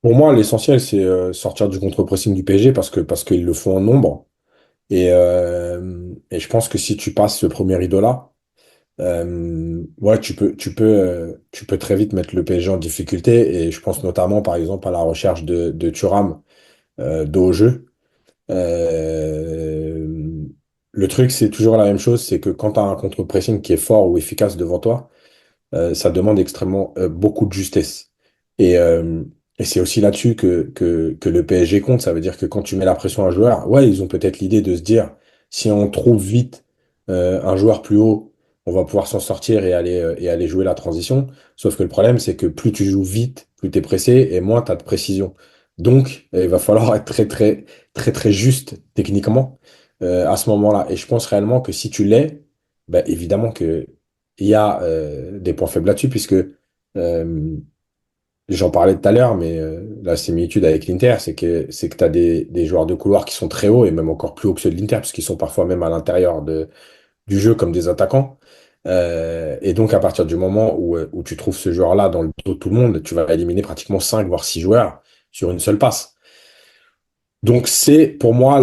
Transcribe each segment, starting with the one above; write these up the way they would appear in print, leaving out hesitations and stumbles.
Pour moi, l'essentiel, c'est sortir du contre-pressing du PSG parce qu'ils le font en nombre. Et je pense que si tu passes ce premier rideau-là, ouais, tu peux très vite mettre le PSG en difficulté. Et je pense notamment, par exemple, à la recherche de Thuram dos au jeu. Euh, le truc, c'est toujours la même chose, c'est que quand tu as un contre-pressing qui est fort ou efficace devant toi, ça demande extrêmement beaucoup de justesse. Et, euh, et c'est aussi là-dessus que le PSG compte. Ça veut dire que quand tu mets la pression à un joueur, ouais, ils ont peut-être l'idée de se dire, si on trouve vite un joueur plus haut, on va pouvoir s'en sortir et aller jouer la transition. Sauf que le problème, c'est que plus tu joues vite, plus tu es pressé et moins tu as de précision. Donc, il va falloir être très juste techniquement à ce moment-là. Et je pense réellement que si tu l'es, bah, évidemment que il y a des points faibles là-dessus, puisque j'en parlais tout à l'heure, mais la similitude avec l'Inter, c'est que tu as des joueurs de couloir qui sont très hauts, et même encore plus hauts que ceux de l'Inter, puisqu'ils sont parfois même à l'intérieur du jeu comme des attaquants. Et donc, à partir du moment où tu trouves ce joueur-là dans le dos de tout le monde, tu vas éliminer pratiquement 5 voire 6 joueurs sur une seule passe. Donc, c'est pour moi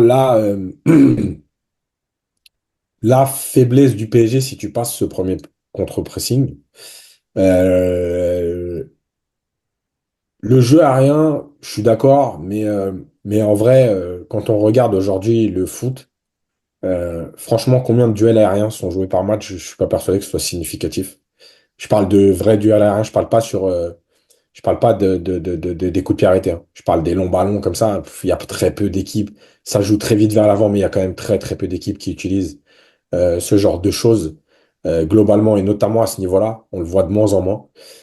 la faiblesse du PSG si tu passes ce premier contre-pressing. Euh, Le jeu aérien, je suis d'accord, mais en vrai, quand on regarde aujourd'hui le foot, franchement, combien de duels aériens sont joués par match, je suis pas persuadé que ce soit significatif. Je parle de vrais duels aériens, je parle pas des coups de pied arrêtés, hein. Je parle des longs ballons comme ça. Il y a très peu d'équipes. Ça joue très vite vers l'avant, mais il y a quand même très peu d'équipes qui utilisent ce genre de choses globalement et notamment à ce niveau-là. On le voit de moins en moins.